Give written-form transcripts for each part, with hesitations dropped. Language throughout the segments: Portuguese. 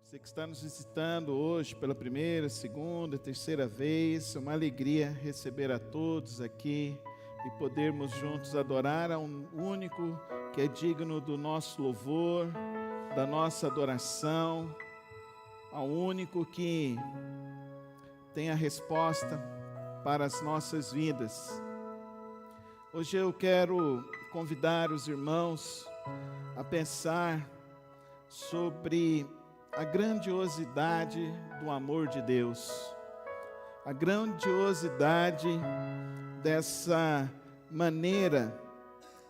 Você que está nos visitando hoje pela primeira, segunda, terceira vez, é uma alegria receber a todos aqui e podermos juntos adorar a um único que é digno do nosso louvor, da nossa adoração, ao único que tem a resposta para as nossas vidas. Hoje eu quero convidar os irmãos a pensar sobre a grandiosidade do amor de Deus, a grandiosidade dessa maneira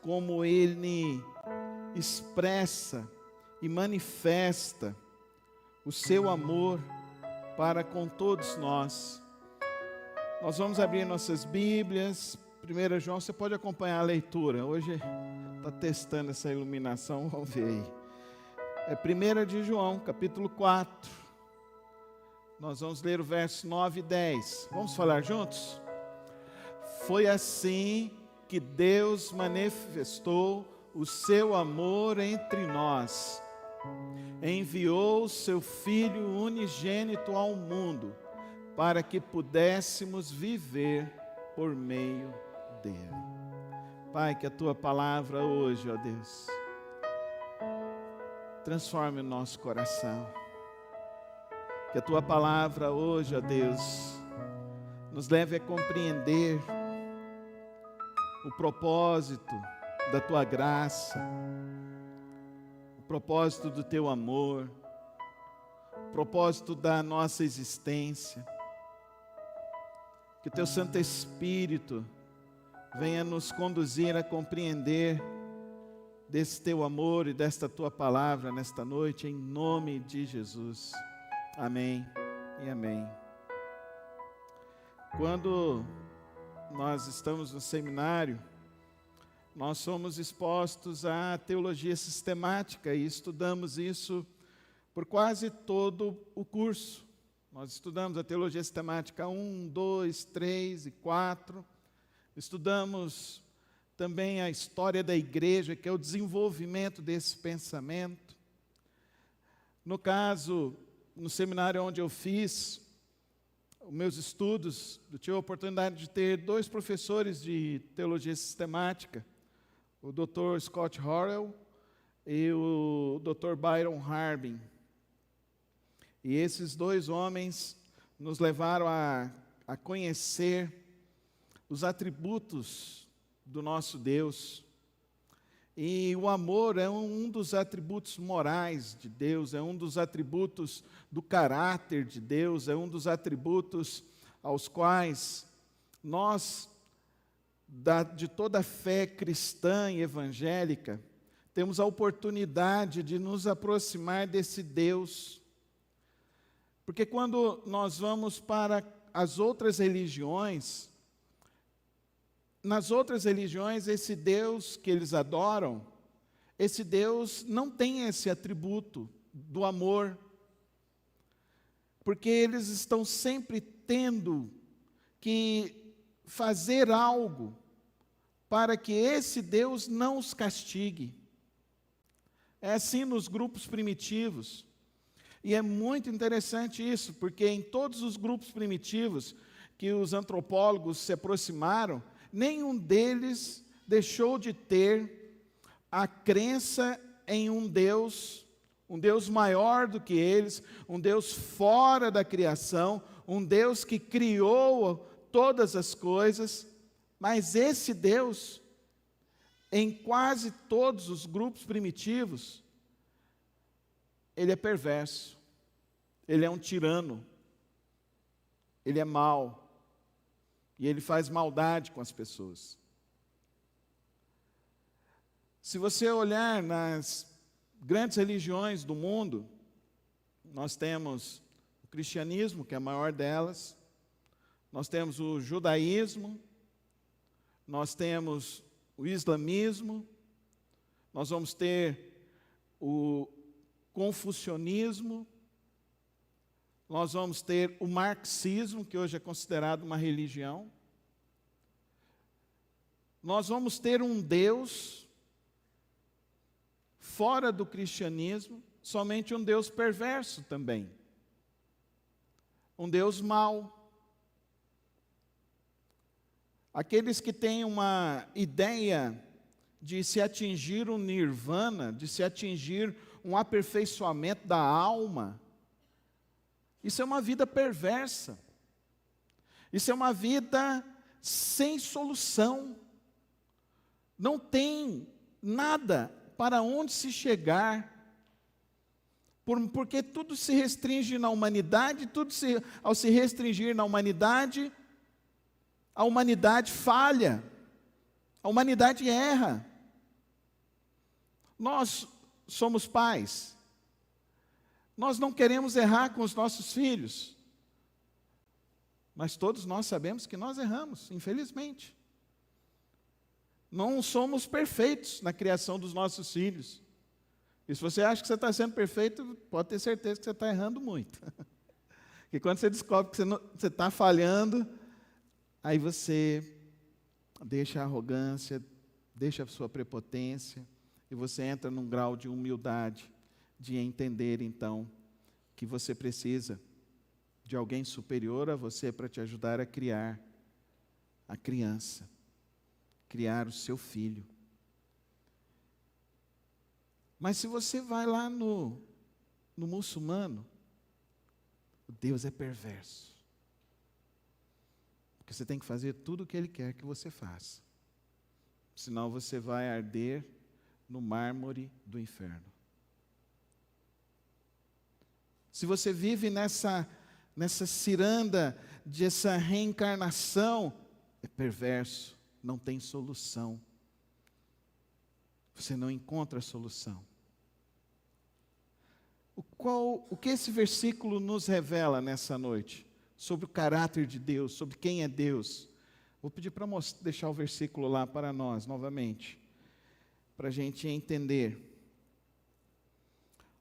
como Ele expressa e manifesta o seu amor para com todos nós. Nós vamos abrir nossas Bíblias. 1 João, você pode acompanhar a leitura. Hoje está testando essa iluminação, vamos ver aí. É 1 de João, capítulo 4. Nós vamos ler o verso 9 e 10. Vamos falar juntos? Foi assim que Deus manifestou o seu amor entre nós. Enviou o seu Filho unigênito ao mundo, para que pudéssemos viver por meio dele. Pai, que a tua palavra hoje, ó Deus, transforme o nosso coração. Que a tua palavra hoje, ó Deus, nos leve a compreender o propósito da tua graça, o propósito do teu amor, o propósito da nossa existência. Que o teu Santo Espírito venha nos conduzir a compreender desse teu amor e desta tua palavra nesta noite, em nome de Jesus. Amém e amém. Quando nós estamos no seminário, nós somos expostos à teologia sistemática e estudamos isso por quase todo o curso. Nós estudamos a teologia sistemática 1, 2, 3 e 4. Estudamos também a história da igreja, que é o desenvolvimento desse pensamento. No caso, no seminário onde eu fiz os meus estudos, eu tive a oportunidade de ter dois professores de teologia sistemática, o Dr. Scott Horrell e o Dr. Byron Harbin. E esses dois homens nos levaram a conhecer os atributos do nosso Deus. E o amor é um dos atributos morais de Deus, é um dos atributos do caráter de Deus, é um dos atributos aos quais nós, de toda a fé cristã e evangélica, temos a oportunidade de nos aproximar desse Deus. Porque quando nós vamos para as outras religiões, nas outras religiões, esse Deus que eles adoram, esse Deus não tem esse atributo do amor, porque eles estão sempre tendo que fazer algo para que esse Deus não os castigue. É assim nos grupos primitivos. E é muito interessante isso, porque em todos os grupos primitivos que os antropólogos se aproximaram, nenhum deles deixou de ter a crença em um Deus maior do que eles, um Deus fora da criação, um Deus que criou todas as coisas. Mas esse Deus, em quase todos os grupos primitivos, ele é perverso, ele é um tirano, ele é mau. E ele faz maldade com as pessoas. Se você olhar nas grandes religiões do mundo, nós temos o cristianismo, que é a maior delas, nós temos o judaísmo, nós temos o islamismo, nós vamos ter o confucionismo, nós vamos ter o marxismo, que hoje é considerado uma religião. Nós vamos ter um Deus fora do cristianismo, somente um Deus perverso também. Um Deus mau. Aqueles que têm uma ideia de se atingir um nirvana, de se atingir um aperfeiçoamento da alma, isso é uma vida perversa. Isso é uma vida sem solução. Não tem nada para onde se chegar. Porque tudo se restringe na humanidade, ao se restringir na humanidade, a humanidade falha, a humanidade erra. Nós somos pais, nós não queremos errar com os nossos filhos, mas todos nós sabemos que nós erramos, infelizmente. Não somos perfeitos na criação dos nossos filhos. E se você acha que você está sendo perfeito, pode ter certeza que você está errando muito. Porque quando você descobre que você está falhando, aí você deixa a arrogância, deixa a sua prepotência, e você entra num grau de humildade, de entender então que você precisa de alguém superior a você para te ajudar a criar a criança, criar o seu filho. Mas se você vai lá no muçulmano, Deus é perverso. Porque você tem que fazer tudo o que Ele quer que você faça. Senão você vai arder no mármore do inferno. Se você vive nessa ciranda dessa reencarnação, é perverso, não tem solução. Você não encontra solução. O que esse versículo nos revela nessa noite? Sobre o caráter de Deus, sobre quem é Deus. Vou pedir para deixar o versículo lá para nós, novamente, para a gente entender.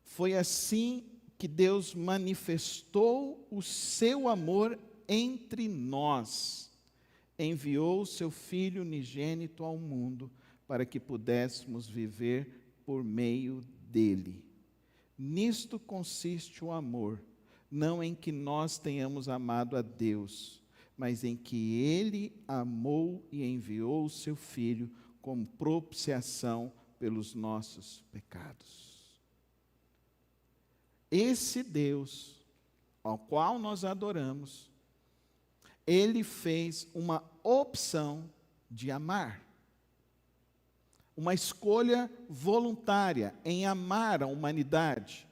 Foi assim que Deus manifestou o seu amor entre nós. Enviou o seu Filho unigênito ao mundo, para que pudéssemos viver por meio dele. Nisto consiste o amor, não em que nós tenhamos amado a Deus, mas em que Ele amou e enviou o seu Filho como propiciação pelos nossos pecados. Esse Deus, ao qual nós adoramos, Ele fez uma opção de amar. Uma escolha voluntária em amar a humanidade,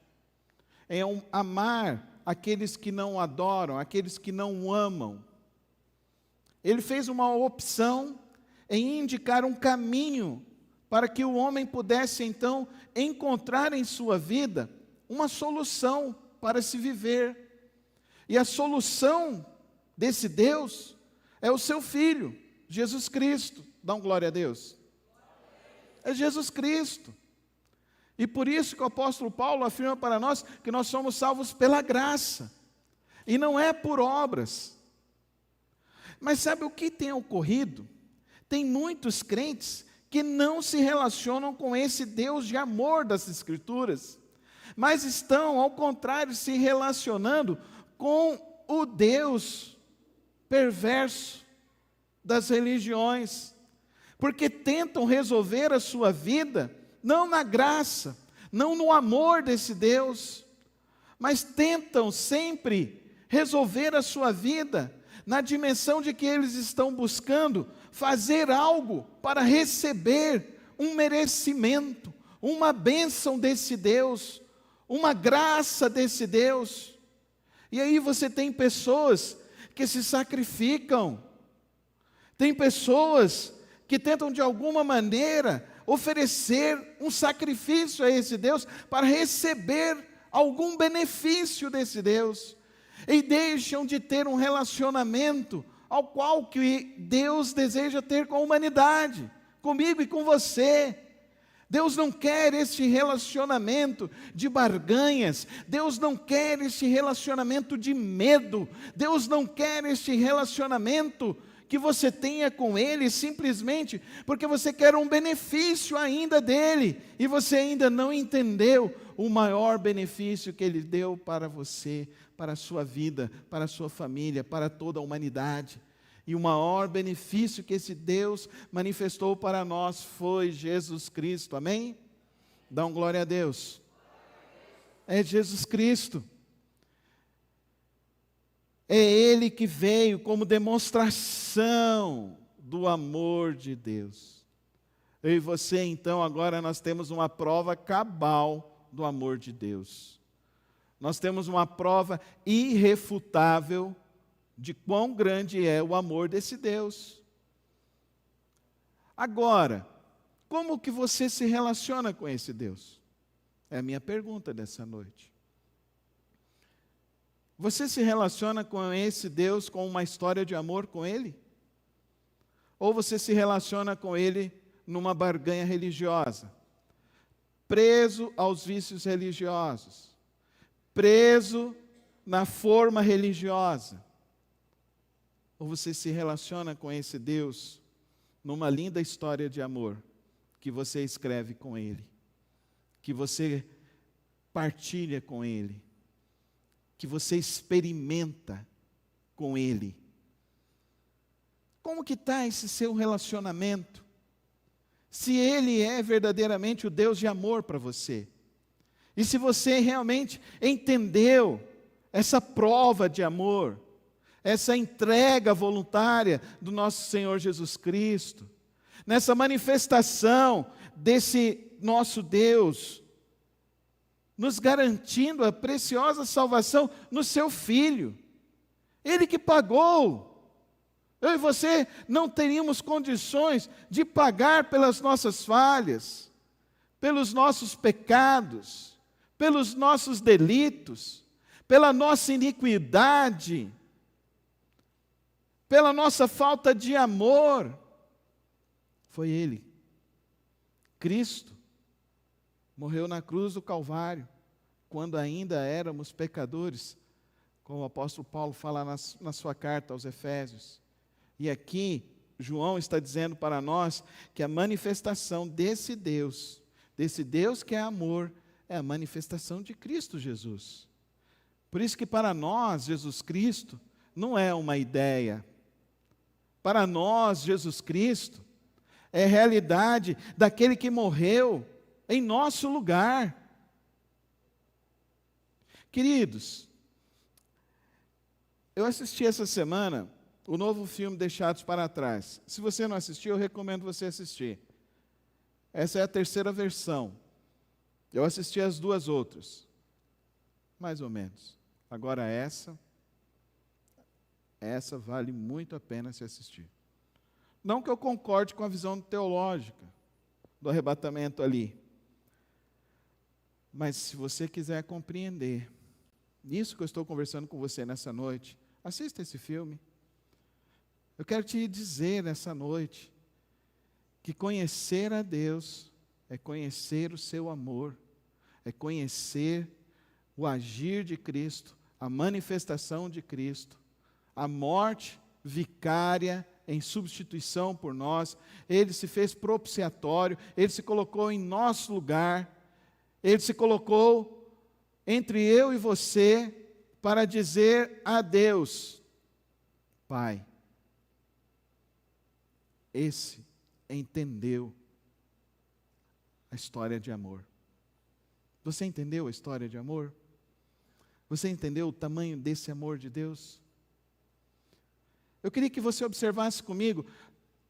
em amar aqueles que não adoram, aqueles que não o amam. Ele fez uma opção em indicar um caminho para que o homem pudesse então encontrar em sua vida uma solução para se viver. E a solução desse Deus é o seu Filho, Jesus Cristo. Dá um glória a Deus. É Jesus Cristo. E por isso que o apóstolo Paulo afirma para nós que nós somos salvos pela graça, e não é por obras. Mas sabe o que tem ocorrido? Tem muitos crentes que não se relacionam com esse Deus de amor das Escrituras, mas estão, ao contrário, se relacionando com o Deus perverso das religiões, porque tentam resolver a sua vida, não na graça, não no amor desse Deus, mas tentam sempre resolver a sua vida na dimensão de que eles estão buscando fazer algo para receber um merecimento, uma bênção desse Deus, uma graça desse Deus. E aí você tem pessoas que se sacrificam, tem pessoas que tentam de alguma maneira oferecer um sacrifício a esse Deus para receber algum benefício desse Deus, e deixam de ter um relacionamento ao qual que Deus deseja ter com a humanidade, comigo e com você. Deus não quer este relacionamento de barganhas, Deus não quer este relacionamento de medo, Deus não quer este relacionamento que você tenha com Ele simplesmente porque você quer um benefício ainda dEle, e você ainda não entendeu o maior benefício que Ele deu para você, para a sua vida, para a sua família, para toda a humanidade. E o maior benefício que esse Deus manifestou para nós foi Jesus Cristo, amém? Dá um glória a Deus. É Jesus Cristo. É Ele que veio como demonstração do amor de Deus. Eu e você, então, agora nós temos uma prova cabal do amor de Deus. Nós temos uma prova irrefutável de quão grande é o amor desse Deus. Agora, como que você se relaciona com esse Deus? É a minha pergunta dessa noite. Você se relaciona com esse Deus com uma história de amor com Ele? Ou você se relaciona com Ele numa barganha religiosa? Preso aos vícios religiosos? Preso na forma religiosa? Ou você se relaciona com esse Deus numa linda história de amor que você escreve com Ele, que você partilha com Ele, que você experimenta com Ele? Como que está esse seu relacionamento? Se Ele é verdadeiramente o Deus de amor para você, e se você realmente entendeu essa prova de amor, essa entrega voluntária do nosso Senhor Jesus Cristo, nessa manifestação desse nosso Deus, nos garantindo a preciosa salvação no seu Filho, Ele que pagou. Eu e você não teríamos condições de pagar pelas nossas falhas, pelos nossos pecados, pelos nossos delitos, pela nossa iniquidade, pela nossa falta de amor. Foi Ele, Cristo, morreu na cruz do Calvário, quando ainda éramos pecadores, como o apóstolo Paulo fala na sua carta aos Efésios. E aqui, João está dizendo para nós que a manifestação desse Deus que é amor, é a manifestação de Cristo Jesus. Por isso que para nós, Jesus Cristo não é uma ideia. Para nós, Jesus Cristo é realidade daquele que morreu em nosso lugar. Queridos, eu assisti essa semana o novo filme Deixados para Trás. Se você não assistiu, eu recomendo você assistir. Essa é a terceira versão. Eu assisti as duas outras, mais ou menos. Agora essa vale muito a pena se assistir. Não que eu concorde com a visão teológica do arrebatamento ali, mas se você quiser compreender isso que eu estou conversando com você nessa noite, assista esse filme. Eu quero te dizer nessa noite que conhecer a Deus é conhecer o seu amor, é conhecer o agir de Cristo, a manifestação de Cristo, a morte vicária em substituição por nós. Ele se fez propiciatório, Ele se colocou em nosso lugar, Ele se colocou entre eu e você para dizer a Deus: Pai. Esse entendeu a história de amor. Você entendeu a história de amor? Você entendeu o tamanho desse amor de Deus? Eu queria que você observasse comigo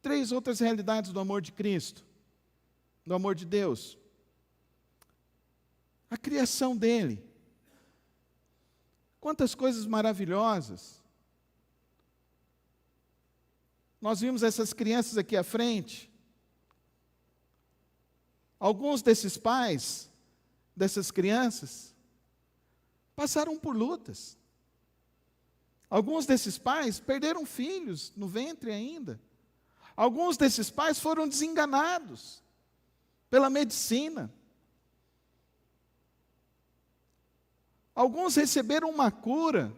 3 outras realidades do amor de Cristo, do amor de Deus. A criação dele. Quantas coisas maravilhosas. Nós vimos essas crianças aqui à frente. Alguns desses pais, dessas crianças, passaram por lutas. Alguns desses pais perderam filhos no ventre ainda. Alguns desses pais foram desenganados pela medicina. Alguns receberam uma cura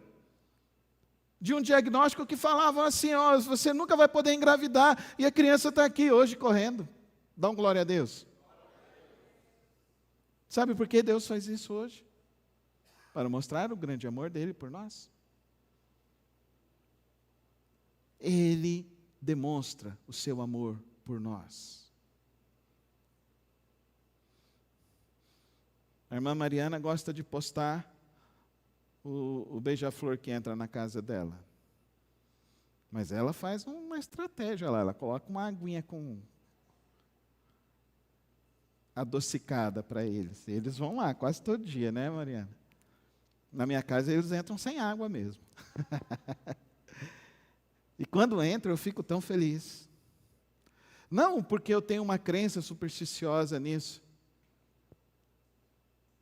de um diagnóstico que falava assim, ó, você nunca vai poder engravidar, e a criança está aqui hoje correndo. Dá um glória a Deus. Sabe por que Deus faz isso hoje? Para mostrar o grande amor dele por nós. Ele demonstra o seu amor por nós. A irmã Mariana gosta de postar o beija-flor que entra na casa dela. Mas ela faz uma estratégia lá, ela coloca uma aguinha com adocicada para eles. Eles vão lá quase todo dia, né, Mariana? Na minha casa eles entram sem água mesmo. E quando entram eu fico tão feliz. Não porque eu tenho uma crença supersticiosa nisso,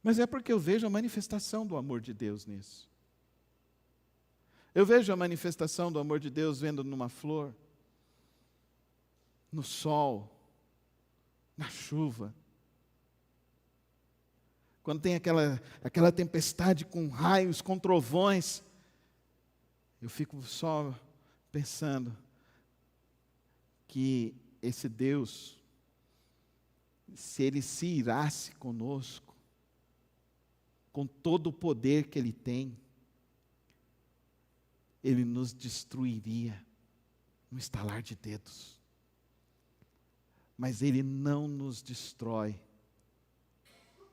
mas é porque eu vejo a manifestação do amor de Deus nisso. Eu vejo a manifestação do amor de Deus vendo numa flor, no sol, na chuva. Quando tem aquela tempestade com raios, com trovões, eu fico só pensando que esse Deus, se Ele se irasse conosco, com todo o poder que Ele tem, Ele nos destruiria no estalar de dedos. Mas Ele não nos destrói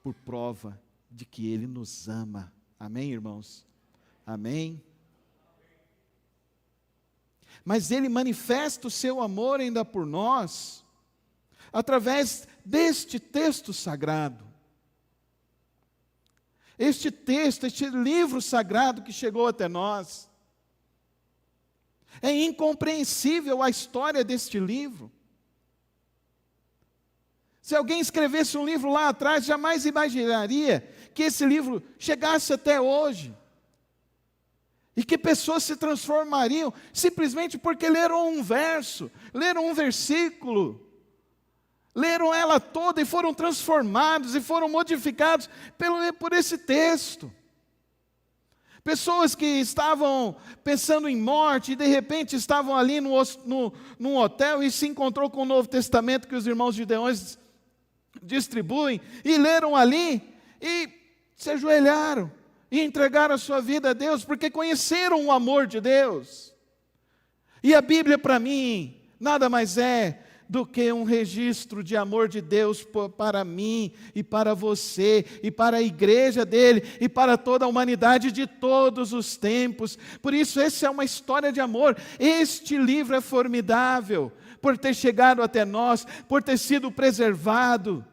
por prova de que Ele nos ama. Amém, irmãos? Amém? Mas Ele manifesta o seu amor ainda por nós, através deste texto sagrado. Este texto, este livro sagrado que chegou até nós. É incompreensível a história deste livro. Se alguém escrevesse um livro lá atrás, jamais imaginaria que esse livro chegasse até hoje. E que pessoas se transformariam simplesmente porque leram um verso, leram um versículo, leram ela toda e foram transformados e foram modificados por esse texto. Pessoas que estavam pensando em morte e de repente estavam ali num hotel e se encontrou com o Novo Testamento que os irmãos gideões distribuem e leram ali e se ajoelharam e entregaram a sua vida a Deus porque conheceram o amor de Deus. E a Bíblia para mim nada mais é do que um registro de amor de Deus para mim e para você e para a igreja dele e para toda a humanidade de todos os tempos. Por isso essa é uma história de amor. Este livro é formidável por ter chegado até nós, por ter sido preservado.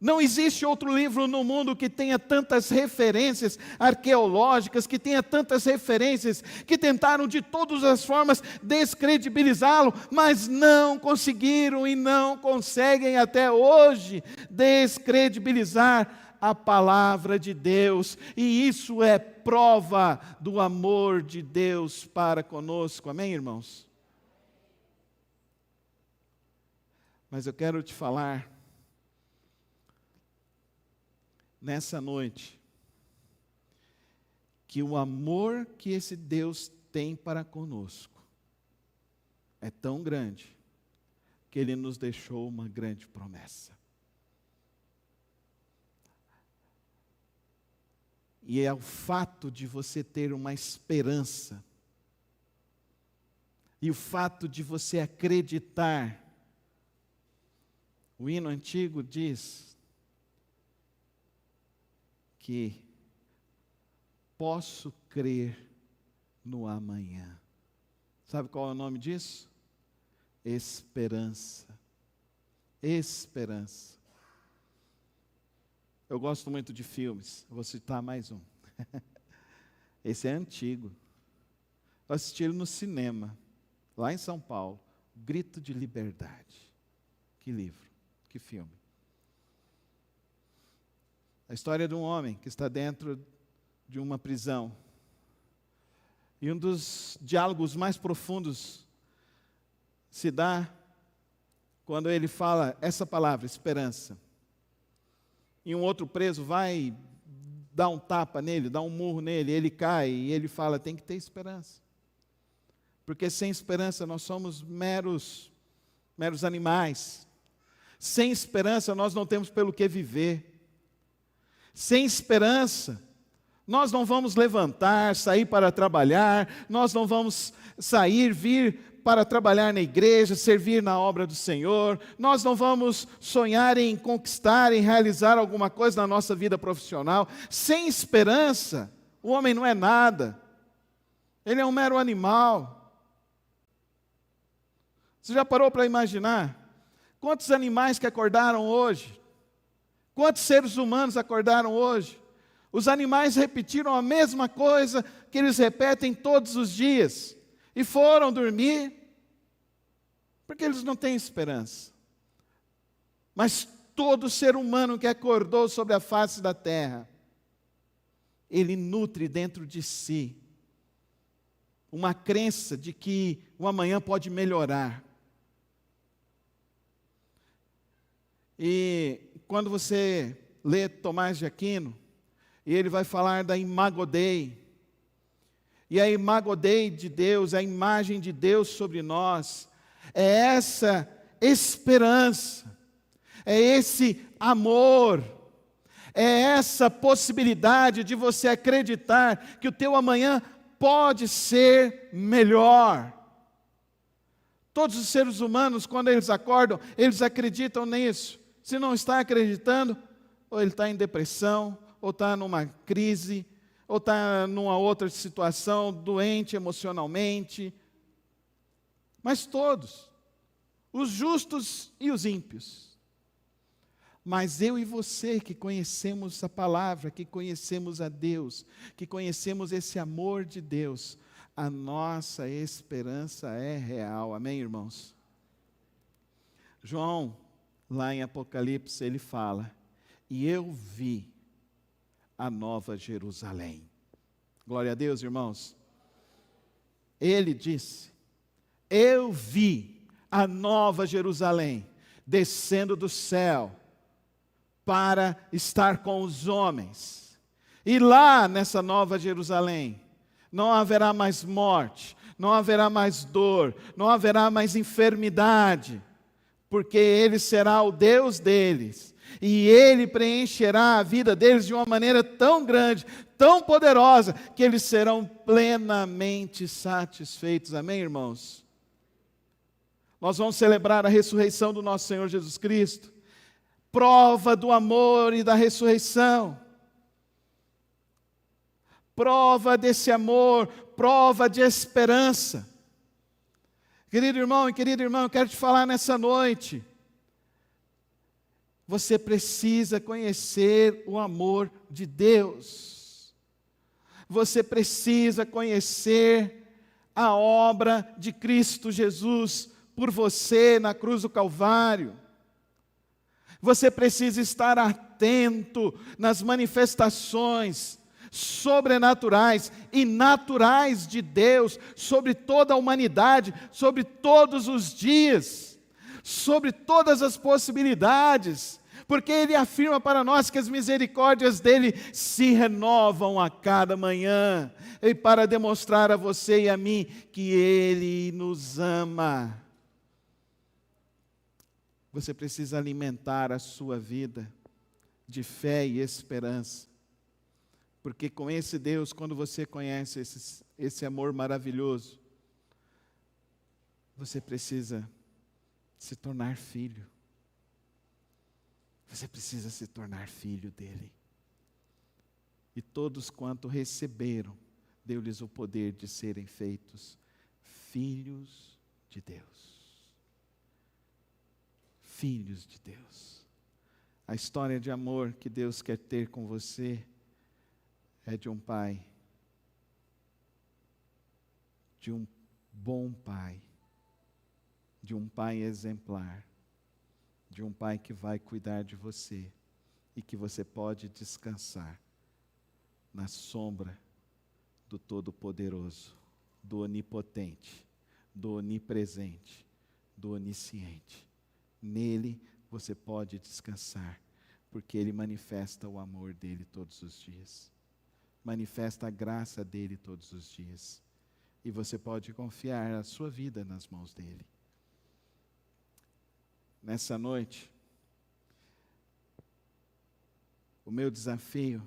Não existe outro livro no mundo que tenha tantas referências arqueológicas, que tenha tantas referências, que tentaram de todas as formas descredibilizá-lo, mas não conseguiram e não conseguem até hoje descredibilizar a palavra de Deus. E isso é prova do amor de Deus para conosco. Amém, irmãos? Mas eu quero te falar nessa noite, que o amor que esse Deus tem para conosco é tão grande, que Ele nos deixou uma grande promessa. E é o fato de você ter uma esperança, e o fato de você acreditar. O hino antigo diz que posso crer no amanhã. Sabe qual é o nome disso? Esperança. Esperança. Eu gosto muito de filmes, vou citar mais um. Esse é antigo. Eu assisti ele no cinema, lá em São Paulo. Grito de Liberdade. Que livro, que filme. A história de um homem que está dentro de uma prisão. E um dos diálogos mais profundos se dá quando ele fala essa palavra, esperança. E um outro preso vai dar um tapa nele, dá um murro nele, ele cai e ele fala, tem que ter esperança. Porque sem esperança nós somos meros animais. Sem esperança nós não temos pelo que viver. Sem esperança nós não vamos levantar, sair para trabalhar, nós não vamos vir para trabalhar na igreja, servir na obra do Senhor, nós não vamos sonhar em conquistar, em realizar alguma coisa na nossa vida profissional. Sem esperança, o homem não é nada, ele é um mero animal. Você já parou para imaginar quantos animais que acordaram hoje? Quantos seres humanos acordaram hoje? Os animais repetiram a mesma coisa que eles repetem todos os dias e foram dormir, porque eles não têm esperança. Mas todo ser humano que acordou sobre a face da terra, ele nutre dentro de si uma crença de que o amanhã pode melhorar. E quando você lê Tomás de Aquino, e ele vai falar da Imago Dei, e a Imago Dei de Deus, a imagem de Deus sobre nós, é essa esperança, é esse amor, é essa possibilidade de você acreditar que o teu amanhã pode ser melhor. Todos os seres humanos, quando eles acordam, eles acreditam nisso. Se não está acreditando, ou ele está em depressão, ou está numa crise, ou está numa outra situação, doente emocionalmente. Mas todos, os justos e os ímpios. Mas eu e você que conhecemos a palavra, que conhecemos a Deus, que conhecemos esse amor de Deus, a nossa esperança é real. Amém, irmãos? João, lá em Apocalipse, ele fala: e eu vi a nova Jerusalém. Glória a Deus, irmãos. Ele disse: eu vi a nova Jerusalém descendo do céu para estar com os homens. E lá nessa nova Jerusalém não haverá mais morte, não haverá mais dor, não haverá mais enfermidade, porque Ele será o Deus deles. E Ele preencherá a vida deles de uma maneira tão grande, tão poderosa, que eles serão plenamente satisfeitos. Amém, irmãos? Nós vamos celebrar a ressurreição do nosso Senhor Jesus Cristo, prova do amor e da ressurreição, prova desse amor, prova de esperança. Querido irmão e querida irmã, eu quero te falar nessa noite, você precisa conhecer o amor de Deus. Você precisa conhecer a obra de Cristo Jesus por você na cruz do Calvário. Você precisa estar atento nas manifestações sobrenaturais e naturais de Deus sobre toda a humanidade, sobre todos os dias, sobre todas as possibilidades, porque Ele afirma para nós que as misericórdias dEle se renovam a cada manhã, e para demonstrar a você e a mim que Ele nos ama. Você precisa alimentar a sua vida de fé e esperança, porque com esse Deus, quando você conhece esse amor maravilhoso, você precisa se tornar filho. Você precisa se tornar filho dele. E todos quanto receberam, deu-lhes o poder de serem feitos filhos de Deus. Filhos de Deus. A história de amor que Deus quer ter com você é de um pai, de um bom pai, de um pai exemplar, de um pai que vai cuidar de você e que você pode descansar na sombra do Todo-Poderoso, do Onipotente, do Onipresente, do Onisciente. Nele você pode descansar, porque Ele manifesta o amor dEle todos os dias, manifesta a graça dEle todos os dias. E você pode confiar a sua vida nas mãos dele. Nessa noite, o meu desafio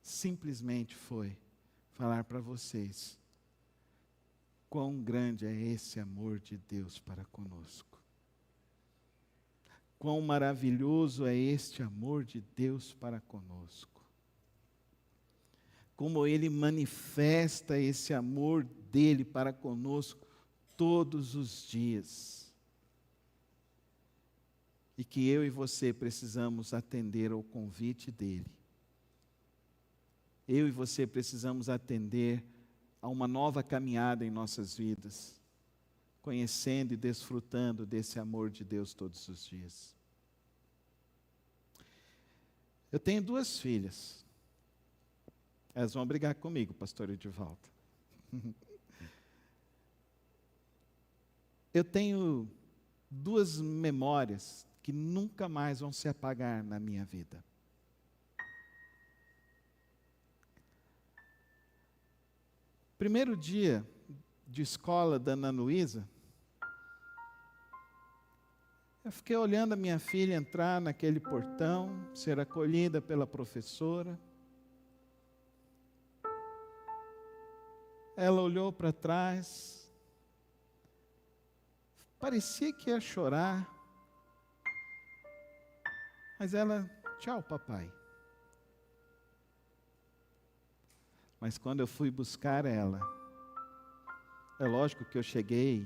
simplesmente foi falar para vocês quão grande é esse amor de Deus para conosco. Quão maravilhoso é este amor de Deus para conosco. Como Ele manifesta esse amor dele para conosco todos os dias. E que eu e você precisamos atender ao convite dele. Eu e você precisamos atender a uma nova caminhada em nossas vidas, conhecendo e desfrutando desse amor de Deus todos os dias. Eu tenho 2 filhas. Elas vão brigar comigo, pastor Edivaldo. Eu tenho 2 memórias que nunca mais vão se apagar na minha vida. Primeiro dia de escola da Ana Luísa, eu fiquei olhando a minha filha entrar naquele portão, ser acolhida pela professora. Ela olhou para trás, parecia que ia chorar, mas ela, tchau papai. Mas quando eu fui buscar ela, é lógico que eu cheguei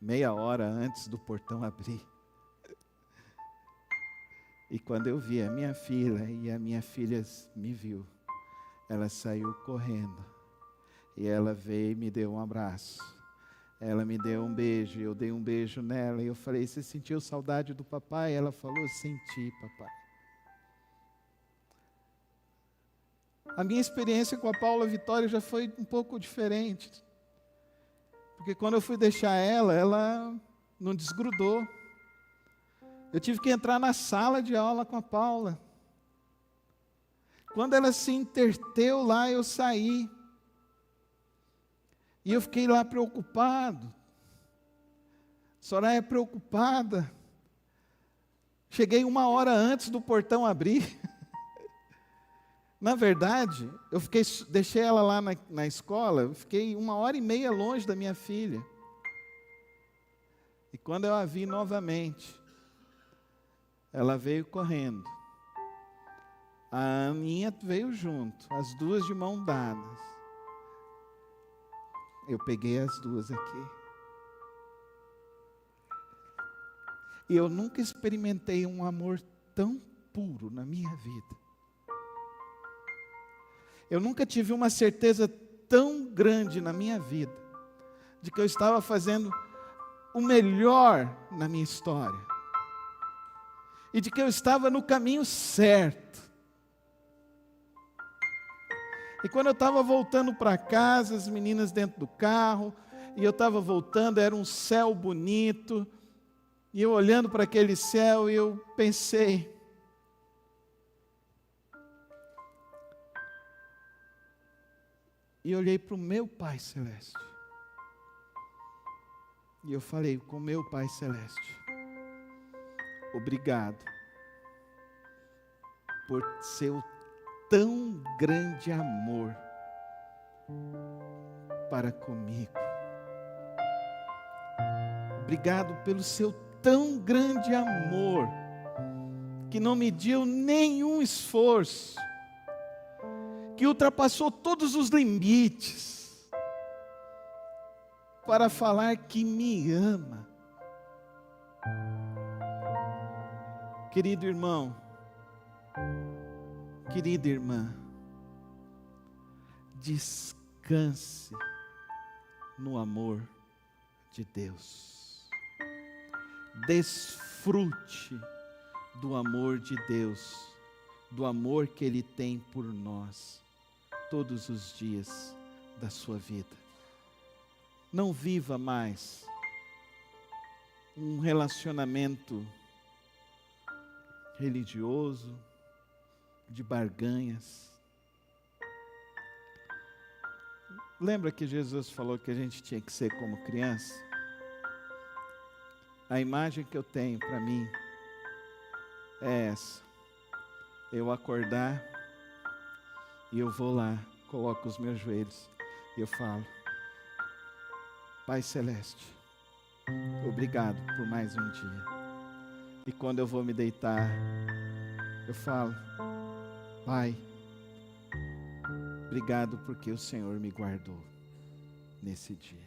meia hora antes do portão abrir. E quando eu vi a minha filha, e a minha filha me viu, ela saiu correndo. E ela veio e me deu um abraço. Ela me deu um beijo, eu dei um beijo nela. E eu falei, você sentiu saudade do papai? Ela falou, senti, papai. A minha experiência com a Paula Vitória já foi um pouco diferente. Porque quando eu fui deixar ela não desgrudou. Eu tive que entrar na sala de aula com a Paula. Quando ela se interteu lá, eu saí. E eu fiquei lá preocupado. Soraya preocupada. Cheguei 1 hora antes do portão abrir. Na verdade, deixei ela lá na escola, eu fiquei 1h30 longe da minha filha. E quando eu a vi novamente, ela veio correndo. A Aninha veio junto, as 2 de mão dadas. Eu peguei as 2 aqui. E eu nunca experimentei um amor tão puro na minha vida. Eu nunca tive uma certeza tão grande na minha vida, de que eu estava fazendo o melhor na minha história. E de que eu estava no caminho certo. E quando eu estava voltando para casa, as meninas dentro do carro, e eu estava voltando, era um céu bonito, e eu olhando para aquele céu, eu pensei, e olhei para o meu Pai Celeste, e eu falei com o meu Pai Celeste, obrigado, por seu tão grande amor para comigo. Obrigado pelo seu tão grande amor, que não mediu nenhum esforço, que ultrapassou todos os limites, para falar que me ama. Querido irmão, querida irmã, descanse no amor de Deus. Desfrute do amor de Deus, do amor que Ele tem por nós, todos os dias da sua vida. Não viva mais um relacionamento religioso, de barganhas. Lembra que Jesus falou que a gente tinha que ser como criança? A imagem que eu tenho para mim é essa. Eu acordar e eu vou lá, coloco os meus joelhos e eu falo: Pai Celeste, obrigado por mais um dia. E quando eu vou me deitar, eu falo: Pai, obrigado porque o Senhor me guardou nesse dia.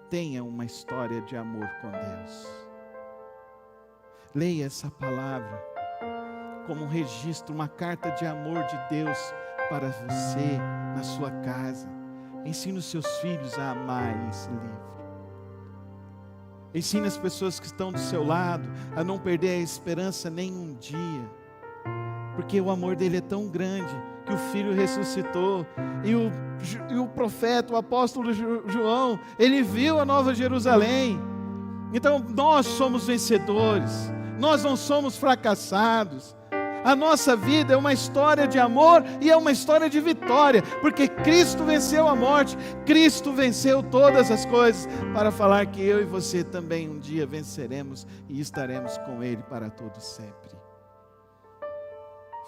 Tenha uma história de amor com Deus. Leia essa palavra como um registro, uma carta de amor de Deus para você, na sua casa. Ensine os seus filhos a amarem esse livro. Ensine as pessoas que estão do seu lado a não perder a esperança nem um dia. Porque o amor dele é tão grande que o Filho ressuscitou. E o profeta, o apóstolo João, ele viu a Nova Jerusalém. Então nós somos vencedores. Nós não somos fracassados. A nossa vida é uma história de amor e é uma história de vitória, porque Cristo venceu a morte, Cristo venceu todas as coisas, para falar que eu e você também um dia venceremos e estaremos com Ele para todo sempre.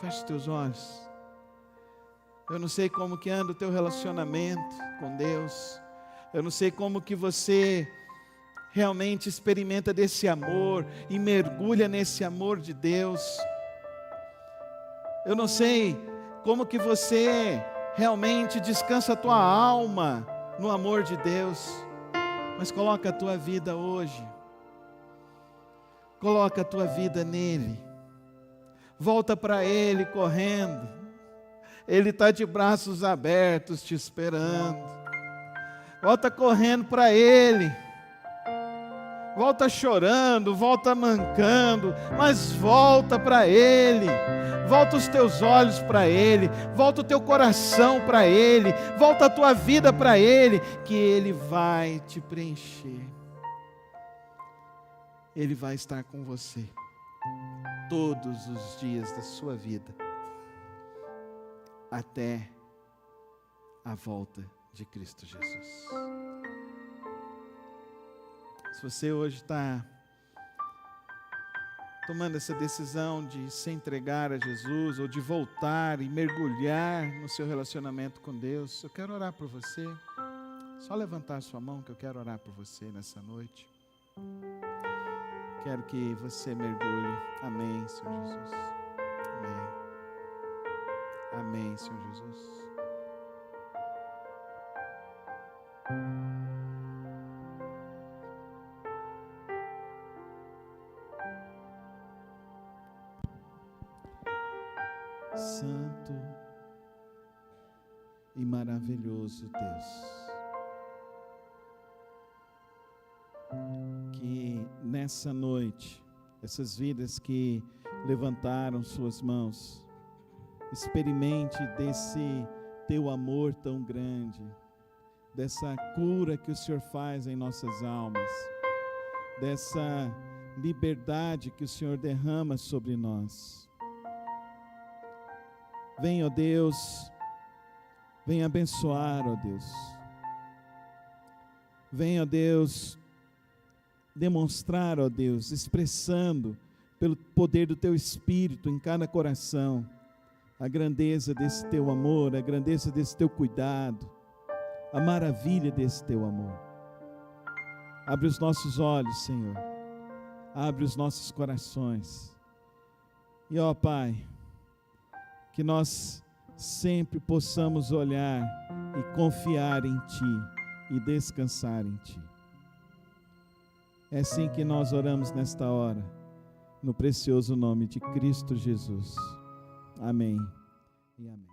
Feche os teus olhos. Eu não sei como que anda o teu relacionamento com Deus, eu não sei como que você realmente experimenta desse amor e mergulha nesse amor de Deus. Eu não sei como que você realmente descansa a tua alma no amor de Deus, mas coloca a tua vida hoje, coloca a tua vida nele, volta para Ele correndo, Ele está de braços abertos te esperando, volta correndo para Ele, volta chorando, volta mancando, mas volta para Ele. Volta os teus olhos para Ele, volta o teu coração para Ele, volta a tua vida para Ele, que Ele vai te preencher. Ele vai estar com você todos os dias da sua vida, até a volta de Cristo Jesus. Se você hoje está tomando essa decisão de se entregar a Jesus, ou de voltar e mergulhar no seu relacionamento com Deus, eu quero orar por você. Só levantar a sua mão que eu quero orar por você nessa noite. Quero que você mergulhe. Amém, Senhor Jesus. Amém. Amém, Senhor Jesus. Santo e maravilhoso Deus, que nessa noite, essas vidas que levantaram suas mãos, experimente desse teu amor tão grande, dessa cura que o Senhor faz em nossas almas, dessa liberdade que o Senhor derrama sobre nós. Vem, ó Deus, vem abençoar, ó Deus. Vem, ó Deus, demonstrar, ó Deus, expressando pelo poder do Teu Espírito em cada coração, a grandeza desse Teu amor, a grandeza desse Teu cuidado, a maravilha desse Teu amor. Abre os nossos olhos, Senhor, abre os nossos corações, e ó Pai, que nós sempre possamos olhar e confiar em Ti e descansar em Ti. É assim que nós oramos nesta hora, no precioso nome de Cristo Jesus. Amém e amém.